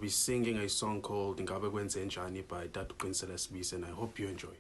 be singing a song called Ngabe Kwenzenjani by Tatu Qinisile Sibisi, and I hope you enjoy.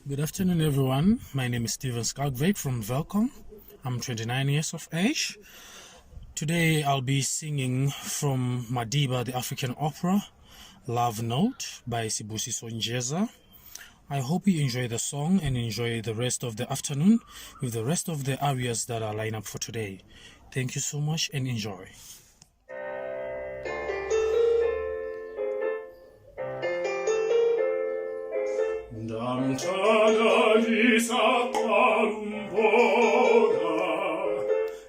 Good afternoon, everyone. My name is Steven Skalkvik from Velkom. I'm 29 years of age. Today I'll be singing from Madiba, the African opera, Love Note by Sibusiso Njeza. I hope you enjoy the song and enjoy the rest of the afternoon with the rest of the arias that are lined up for today. Thank you so much and enjoy. Damtada lisakarumbona,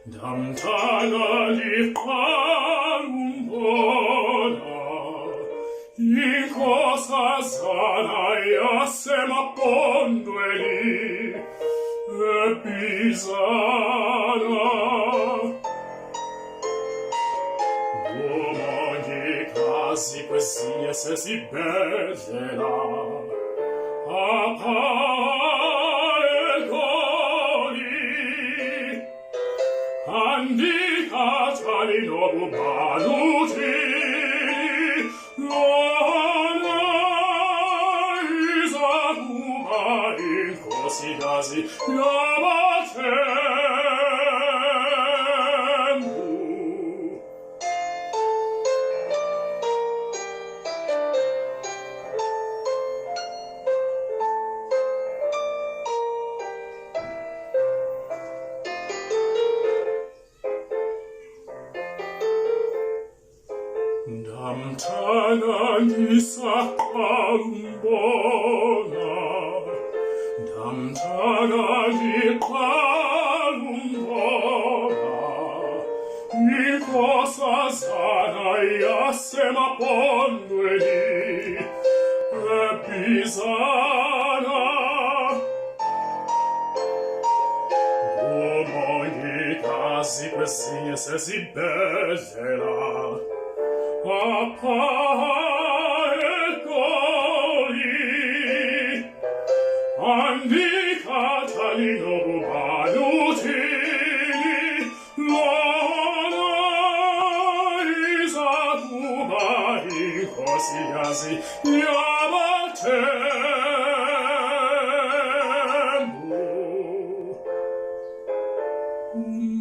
damtada likarumbona, ikosa sana yasema pondweli, epizana. Domani quasi esse si bella. Appare coli, andicata di nuovo baluti, l'ona isacuma in cosi casi, Damtanandisa kambona, damtanandi kalumbona, nikosa sana yasema pondweni, epizana. Omoyika zikwesinye sezibedlela, Papa ekoli, andika talino bubalutini, lona izakuba inkosigazi yabatembu.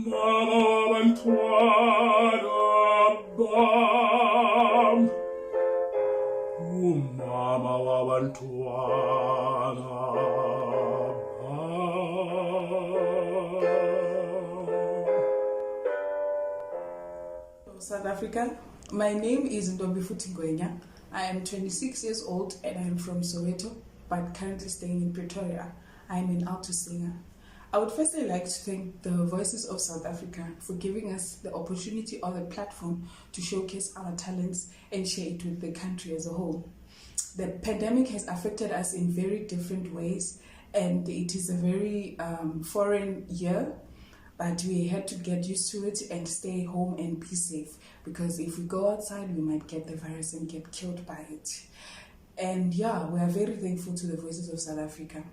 Mama Antoine Bam, Mama Antoine Bam. South Africa. My name is Ntombifuthi Ngwenya. I am 26 years old and I am from Soweto, but currently staying in Pretoria. I am an alto singer. I would firstly like to thank the Voices of South Africa for giving us the opportunity or the platform to showcase our talents and share it with the country as a whole. The pandemic has affected us in very different ways, and it is a very foreign year, but we had to get used to it and stay home and be safe, because if we go outside, we might get the virus and get killed by it. And yeah, we are very thankful to the Voices of South Africa.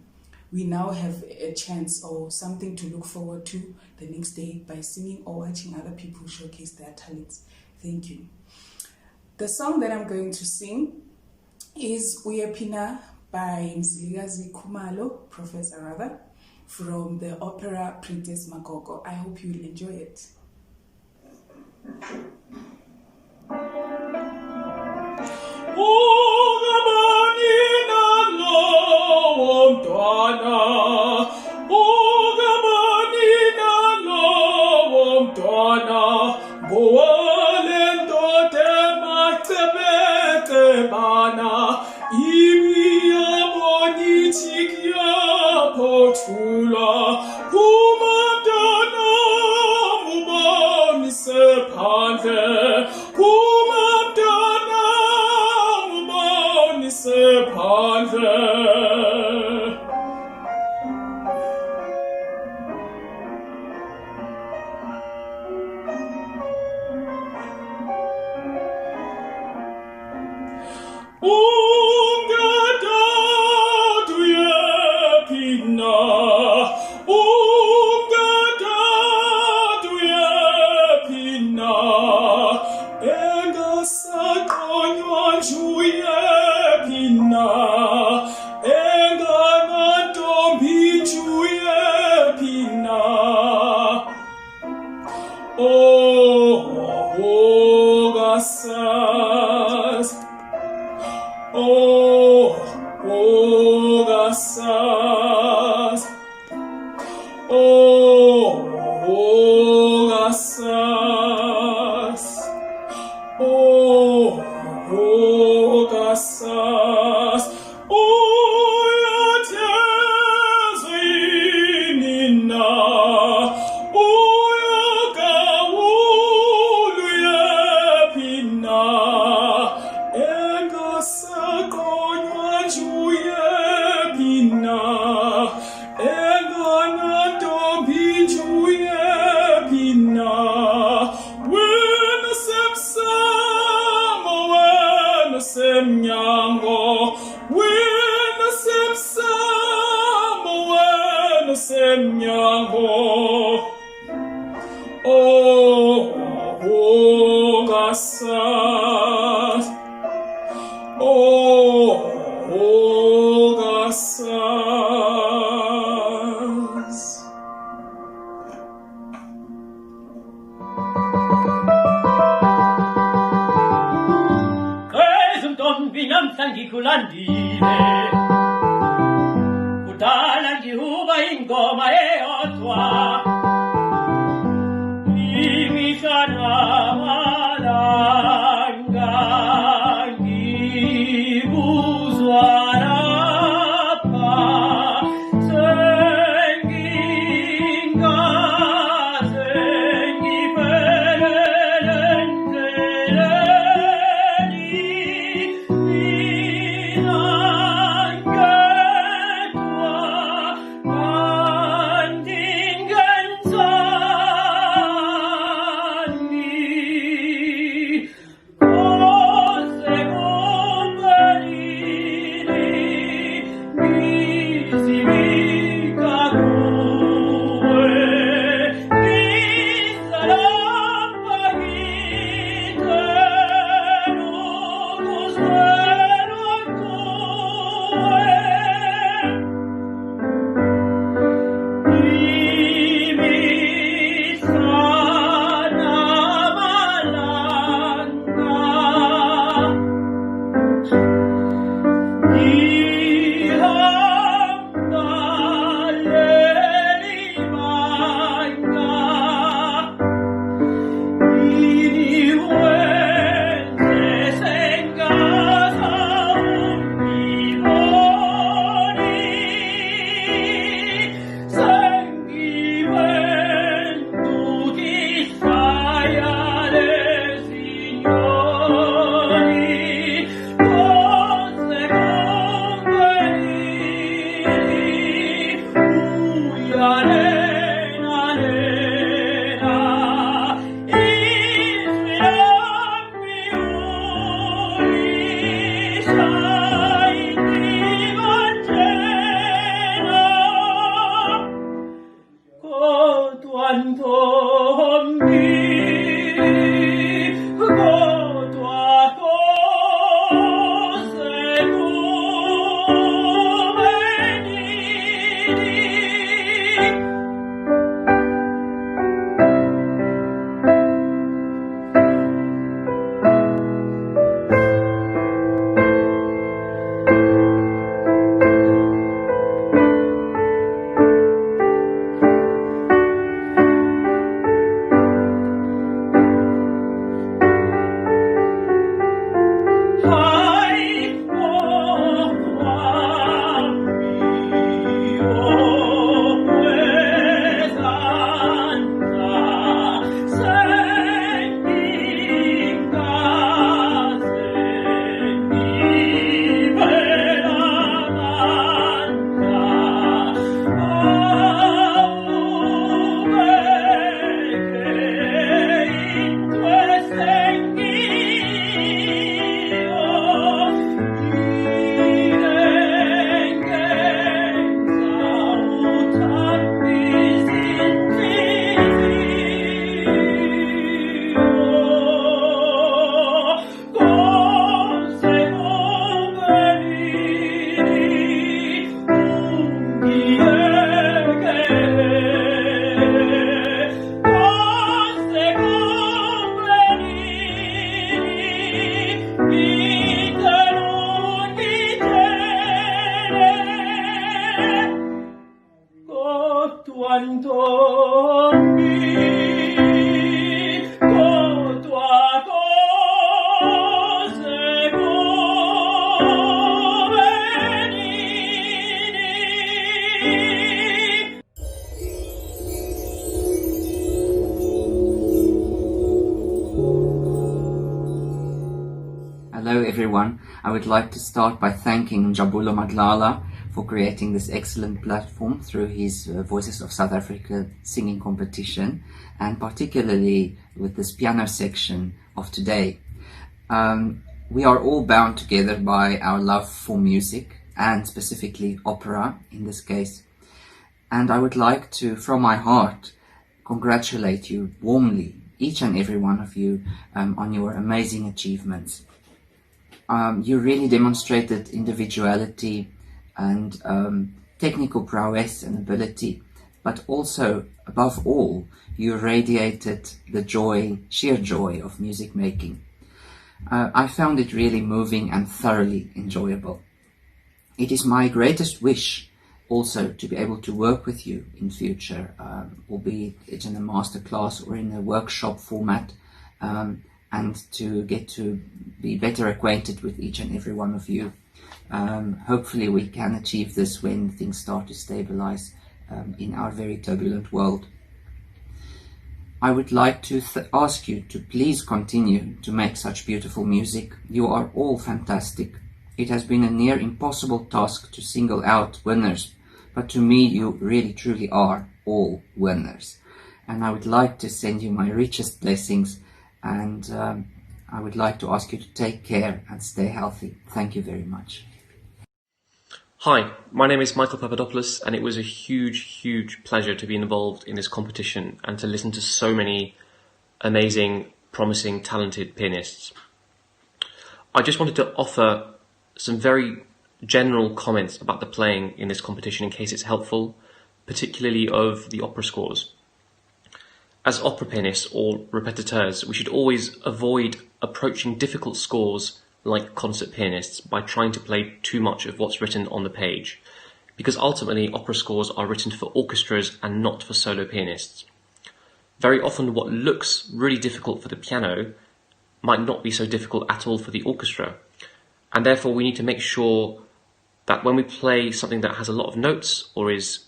We now have a chance or something to look forward to the next day by singing or watching other people showcase their talents. Thank you. The song that I'm going to sing is Uyepina by Mzilikazi Khumalo, Professor rather, from the opera Princess Makoko. I hope you will enjoy it. Malanga Hello everyone. I would like to start by thanking Jabulo Madlala for creating this excellent platform through his Voices of South Africa singing competition, and particularly with this piano section of today. We are all bound together by our love for music, and specifically opera in this case. And I would like to, from my heart, congratulate you warmly, each and every one of you, on your amazing achievements. You really demonstrated individuality and technical prowess and ability, but also, above all, you radiated the joy, sheer joy of music making. I found it really moving and thoroughly enjoyable. It is my greatest wish also to be able to work with you in future, albeit it's in a masterclass or in a workshop format, and to get to be better acquainted with each and every one of you. Hopefully we can achieve this when things start to stabilize in our very turbulent world. I would like to ask you to please continue to make such beautiful music. You are all fantastic. It has been a near impossible task to single out winners, but to me you really truly are all winners. And I would like to send you my richest blessings, and I would like to ask you to take care and stay healthy. Thank you very much. Hi, my name is Michael Papadopoulos, and it was a huge pleasure to be involved in this competition and to listen to so many amazing, promising, talented pianists. I just wanted to offer some very general comments about the playing in this competition in case it's helpful, particularly of the opera scores. As opera pianists or repetiteurs, we should always avoid approaching difficult scores like concert pianists by trying to play too much of what's written on the page, because ultimately opera scores are written for orchestras and not for solo pianists. Very often what looks really difficult for the piano might not be so difficult at all for the orchestra, and therefore we need to make sure that when we play something that has a lot of notes or is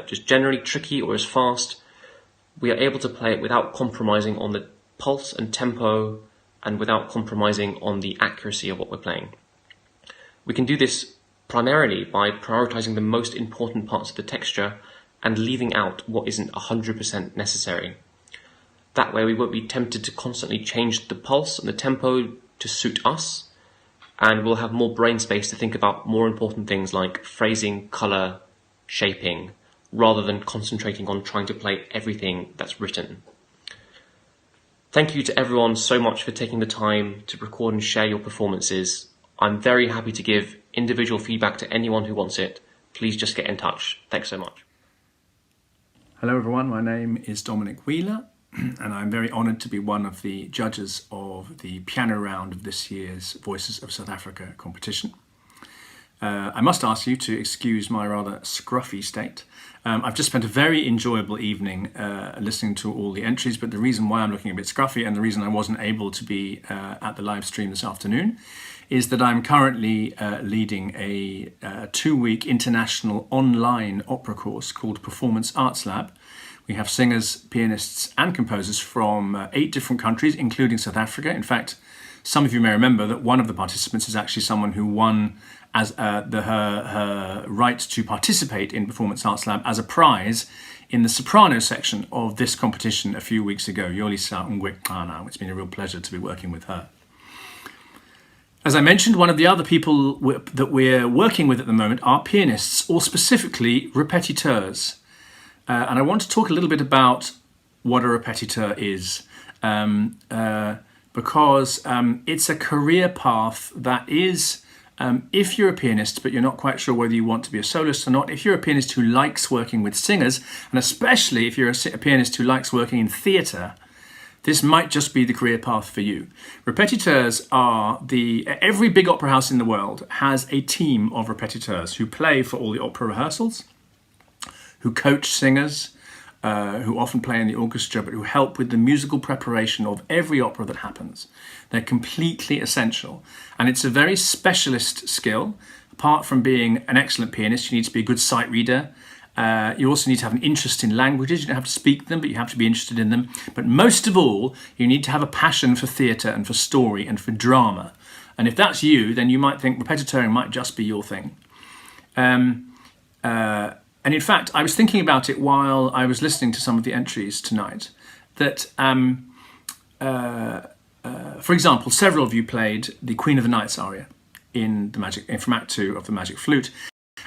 just generally tricky or is fast, we are able to play it without compromising on the pulse and tempo and without compromising on the accuracy of what we're playing. We can do this primarily by prioritizing the most important parts of the texture and leaving out what isn't 100% necessary. That way we won't be tempted to constantly change the pulse and the tempo to suit us, and we'll have more brain space to think about more important things like phrasing, color, shaping, rather than concentrating on trying to play everything that's written. Thank you to everyone so much for taking the time to record and share your performances. I'm very happy to give individual feedback to anyone who wants it. Please just get in touch. Thanks so much. Hello everyone, my name is Dominic Wheeler, and I'm very honoured to be one of the judges of the piano round of this year's Voices of South Africa competition. I must ask you to excuse my rather scruffy state. I've just spent a very enjoyable evening listening to all the entries, but the reason why I'm looking a bit scruffy and the reason I wasn't able to be at the live stream this afternoon is that I'm currently leading a 2-week international online opera course called Performance Arts Lab. We have singers, pianists and composers from 8 different countries, including South Africa. In fact, some of you may remember that one of the participants is actually someone who won as her right to participate in Performance Arts Lab as a prize in the soprano section of this competition a few weeks ago, Yolisa Ngwekana. It's been a real pleasure to be working with her. As I mentioned, one of the other people that we're working with at the moment are pianists, or specifically repetiteurs. And I want to talk a little bit about what a repetiteur is, because it's a career path that is, if you're a pianist but you're not quite sure whether you want to be a soloist or not, if you're a pianist who likes working with singers, and especially if you're a pianist who likes working in theatre, this might just be the career path for you. Repetiteurs are every big opera house in the world has a team of repetiteurs who play for all the opera rehearsals, who coach singers, who often play in the orchestra, but who help with the musical preparation of every opera that happens. They're completely essential. And it's a very specialist skill. Apart from being an excellent pianist, you need to be a good sight reader. You also need to have an interest in languages. You don't have to speak them, but you have to be interested in them. But most of all, you need to have a passion for theatre and for story and for drama. And if that's you, then you might think repetitoring might just be your thing. And in fact, I was thinking about it while I was listening to some of the entries tonight, that, for example, several of you played the Queen of the Nights aria from Act 2 of the Magic Flute.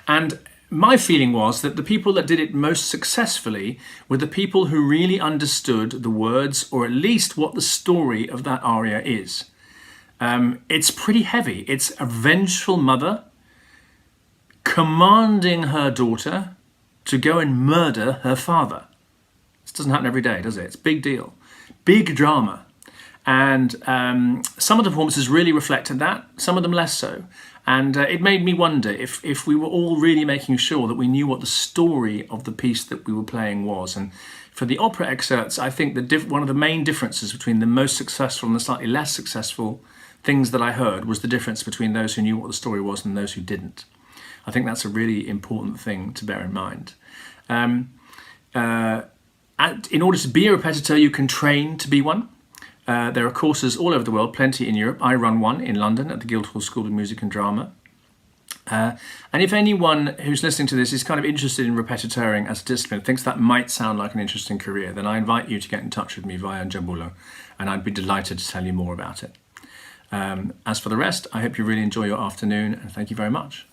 And my feeling was that the people that did it most successfully were the people who really understood the words, or at least what the story of that aria is. It's pretty heavy. It's a vengeful mother commanding her daughter to go and murder her father. This doesn't happen every day, does it? It's a big deal. Big drama. And some of the performances really reflected that, some of them less so. And it made me wonder if we were all really making sure that we knew what the story of the piece that we were playing was. And for the opera excerpts, I think one of the main differences between the most successful and the slightly less successful things that I heard was the difference between those who knew what the story was and those who didn't. I think that's a really important thing to bear in mind. In order to be a repetiteur, you can train to be one. There are courses all over the world, plenty in Europe. I run one in London at the Guildhall School of Music and Drama. And if anyone who's listening to this is kind of interested in repetiteuring as a discipline, thinks that might sound like an interesting career, then I invite you to get in touch with me via Njabulo, and I'd be delighted to tell you more about it. As for the rest, I hope you really enjoy your afternoon, and thank you very much.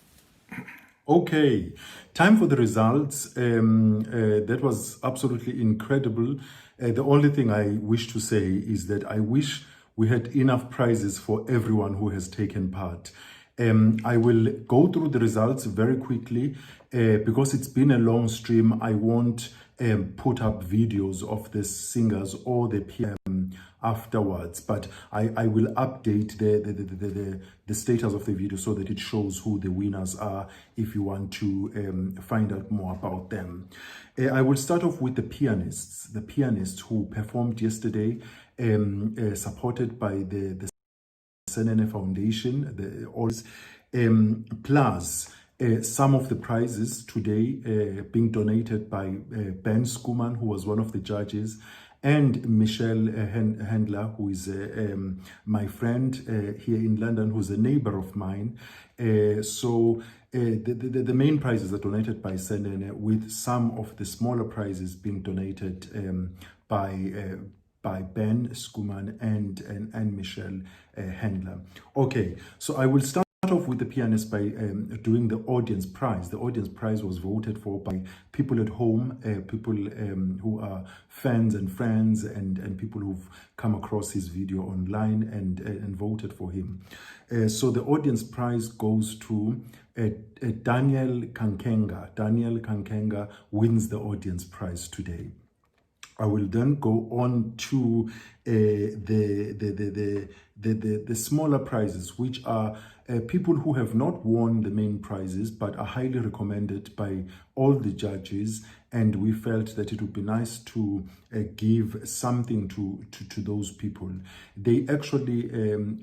Okay, time for the results. That was absolutely incredible. The only thing I wish to say is that I wish we had enough prizes for everyone who has taken part. I will go through the results very quickly. Because it's been a long stream, I won't put up videos of the singers or the PM afterwards, but I will update the status of the video so that it shows who the winners are if you want to find out more about them. I will start off with the pianists who performed yesterday, supported by the Senene Foundation, plus some of the prizes today being donated by Ben Skuman, who was one of the judges, and Michelle Handler, who is my friend here in London, who's a neighbor of mine. So the main prizes are donated by Senene, with some of the smaller prizes being donated by Ben Skuman and Michelle Handler. Okay, so I will start off with the pianist by doing the audience prize. The audience prize was voted for by people at home, people who are fans and friends, and people who've come across his video online and voted for him. So the audience prize goes to Daniel Kankenga. Daniel Kankenga wins the audience prize today. I will then go on to the smaller prizes, which are people who have not won the main prizes but are highly recommended by all the judges, and we felt that it would be nice to give something to those people. They actually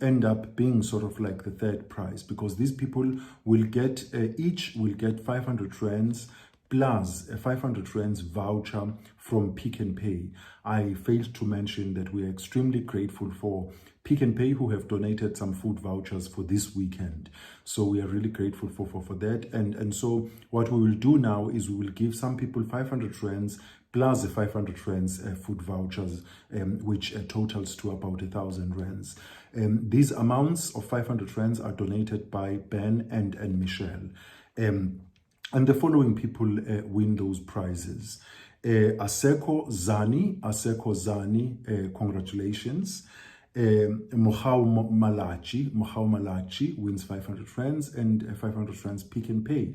end up being sort of like the third prize, because these people will get each will get 500 rands plus a 500 rands voucher from Pick n Pay. I failed to mention that we are extremely grateful for Pick n Pay, who have donated some food vouchers for this weekend. So we are really grateful for that. And so what we will do now is we will give some people 500 rands plus the 500 rands food vouchers, which totals to about 1,000 rands. These amounts of 500 rands are donated by Ben and Michelle. And the following people win those prizes. Aseko Zani, congratulations. Mohau Malachi wins 500 rands and 500 rands Pick n Pay.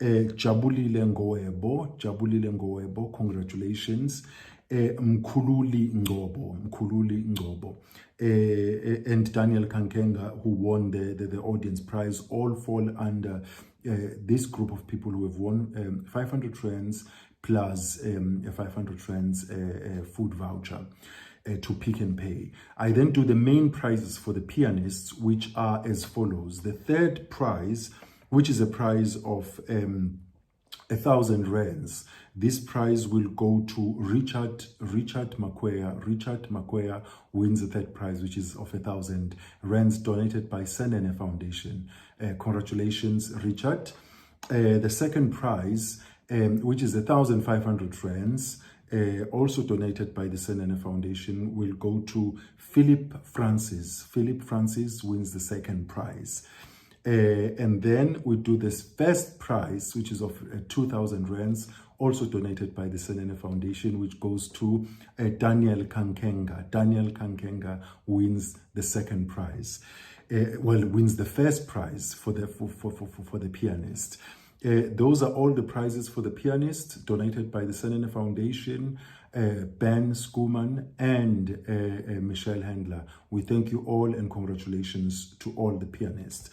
Jabulile Ngoebo, congratulations. Mkhululi Ngobo. And Daniel Kankenga, who won the audience prize, all fall under this group of people who have won 500 rands plus a 500 rands food voucher to Pick n Pay. I then do the main prizes for the pianists, which are as follows. The third prize, which is a prize of 1,000 rands. This prize will go to Richard Makwea. Richard Makwea wins the third prize, which is of 1,000 rands, donated by Senene Foundation. Congratulations, Richard. The second prize, which is 1,500 rands, also donated by the Senene Foundation, will go to Philip Francis. Philip Francis wins the second prize. And then we do this first prize, which is of 2,000 rands, also donated by the Senene Foundation, which goes to Daniel Kankenga. Daniel Kankenga wins the second prize. Wins the first prize for the pianist. Those are all the prizes for the pianist donated by the Senene Foundation, Ben Skuman and Michelle Handler. We thank you all and congratulations to all the pianists.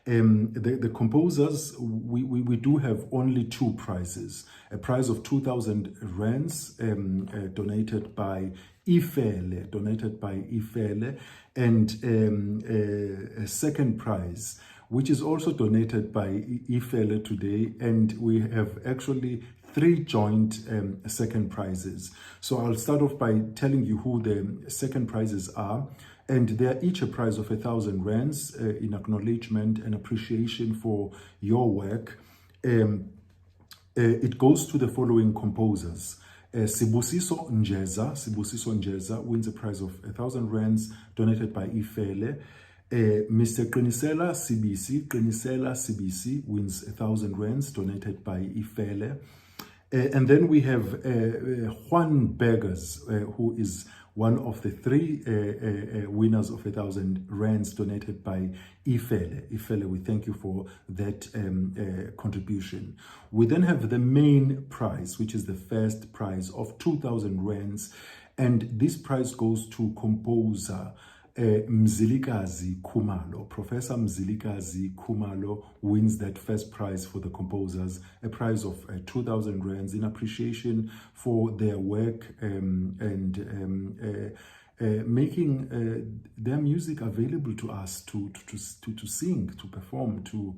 The composers, we do have only two prizes. A prize of 2,000 rands donated by Ifele, and a second prize, which is also donated by Ifele today, and we have actually 3 joint second prizes. So I'll start off by telling you who the second prizes are. And they are each a prize of 1,000 rands in acknowledgement and appreciation for your work. It goes to the following composers. Sibusiso Njeza wins a prize of 1,000 rands donated by Ifele. Mr. Qinisela Sibisi wins 1,000 rands donated by Ifele. And then we have Juan Burgers, who is one of the 3 winners of 1,000 rands donated by Ifele. Ifele, we thank you for that contribution. We then have the main prize, which is the first prize of 2,000 rands. And this prize goes to composer Mzilikazi Khumalo. Professor Mzilikazi Khumalo wins that first prize for the composers, a prize of 2,000 rands in appreciation for their work and making their music available to us to sing, to perform, to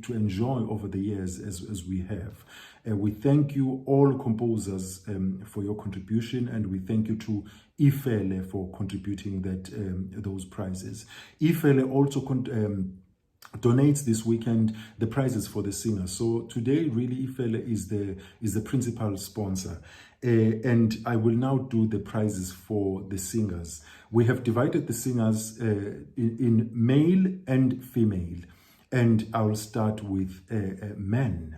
enjoy over the years as we have. We thank you all composers for your contribution, and we thank you to Ifele for contributing those prizes. Ifele also donates this weekend the prizes for the singers. So today, really, Ifele is the principal sponsor. And I will now do the prizes for the singers. We have divided the singers in male and female. And I'll start with men.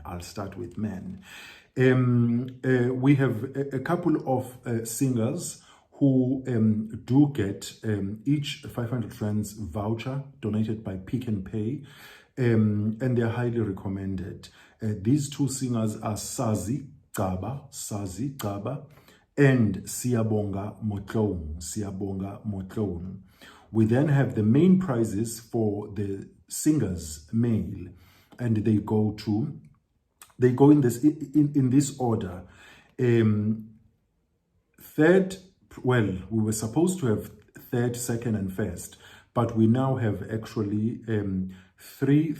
We have a couple of singers who do get each 500 rands voucher donated by Pick n Pay, and they're highly recommended. These 2 singers are Sazi Gaba and Siyabonga Motlong. We then have the main prizes for the singers male, and they go in this order. Third, well, we were supposed to have third, second, and first, but we now have actually 3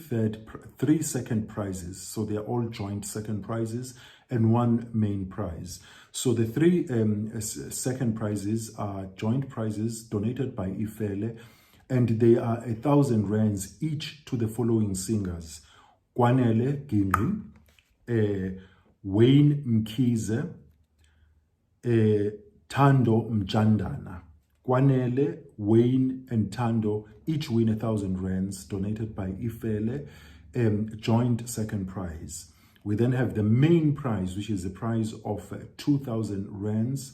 second prizes. So they are all joint second prizes and 1 main prize. So the 3 second prizes are joint prizes donated by Ifele, and they are 1,000 rands each to the following singers: Kwanele Gingqi, Wayne Mkhize, Tando Mjandana. Kwanele, Wayne, and Tando each win 1,000 rands donated by Ifele, joint second prize. We then have the main prize, which is a prize of 2,000 rands,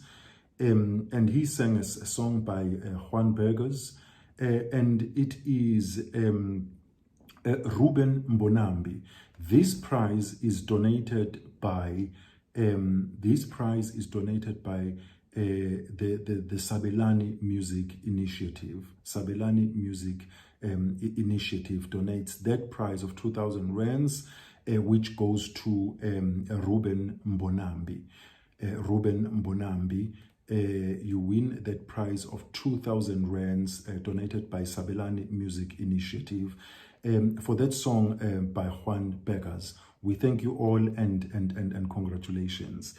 and he sang a song by Juan Burgers, and it is Ruben Mbonambi. This prize is donated by the Sabelani Music Initiative. Sabelani Music Initiative donates that prize of 2,000 rands, which goes to Ruben Mbonambi. you win that prize of 2,000 rands donated by Sabelani Music Initiative for that song by Juan Beggars. We thank you all and congratulations.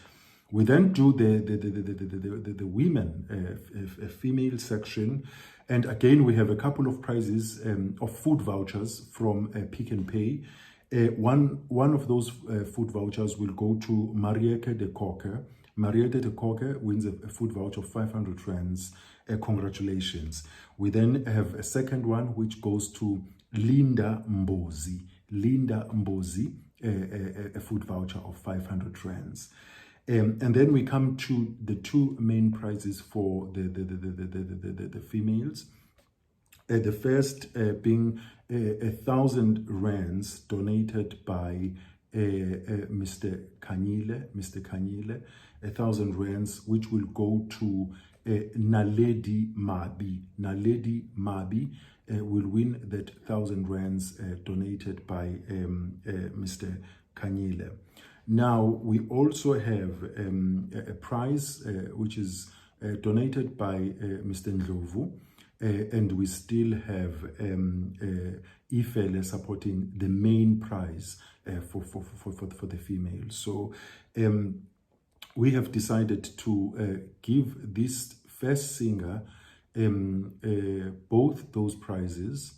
We then do the women, female section. And again, we have a couple of prizes of food vouchers from Pick n Pay. One of those food vouchers will go to Marieke de Koke. Marieke de Koke wins a food voucher of 500 rands. Congratulations. We then have a second one which goes to Linda Mbozi. Linda Mbozi, a food voucher of 500 rands. And then we come to the two main prizes for the females. The first being 1,000 rands donated by Mr. Kanyile, 1,000 rands, which will go to Naledi Mabi. Naledi Mabi will win that 1,000 rands donated by Mr. Kanyile. Now, we also have a prize which is donated by Mr. Ndlovu, and we still have Ifele supporting the main prize for the female. So we have decided to give this first singer both those prizes,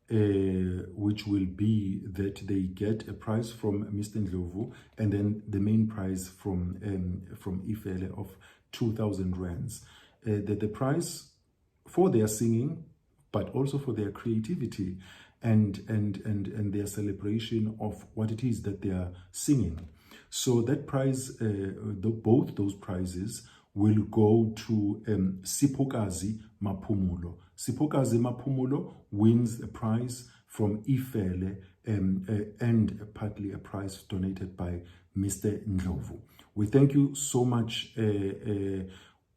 which will be that they get a prize from Mr. Ndlovu and then the main prize from Ifele of 2,000 rands. The prize for their singing, but also for their creativity and their celebration of what it is that they are singing. So that prize, both those prizes will go to Sipokazi Mapumulo. Sipokazi Mapumulo wins a prize from Ifele and partly a prize donated by Mr. Ndlovu. We thank you so much,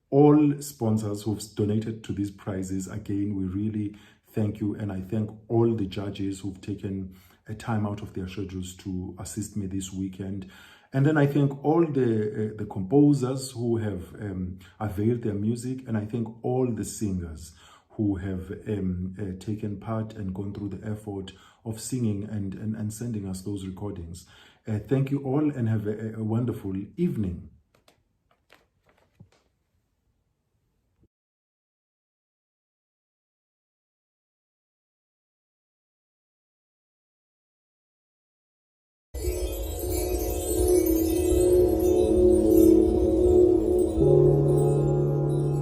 all sponsors who've donated to these prizes. Again, we really thank you, and I thank all the judges who've taken a time out of their schedules to assist me this weekend. And then I thank all the composers who have availed their music, and I thank all the singers who have taken part and gone through the effort of singing and sending us those recordings. Thank you all and have a wonderful evening.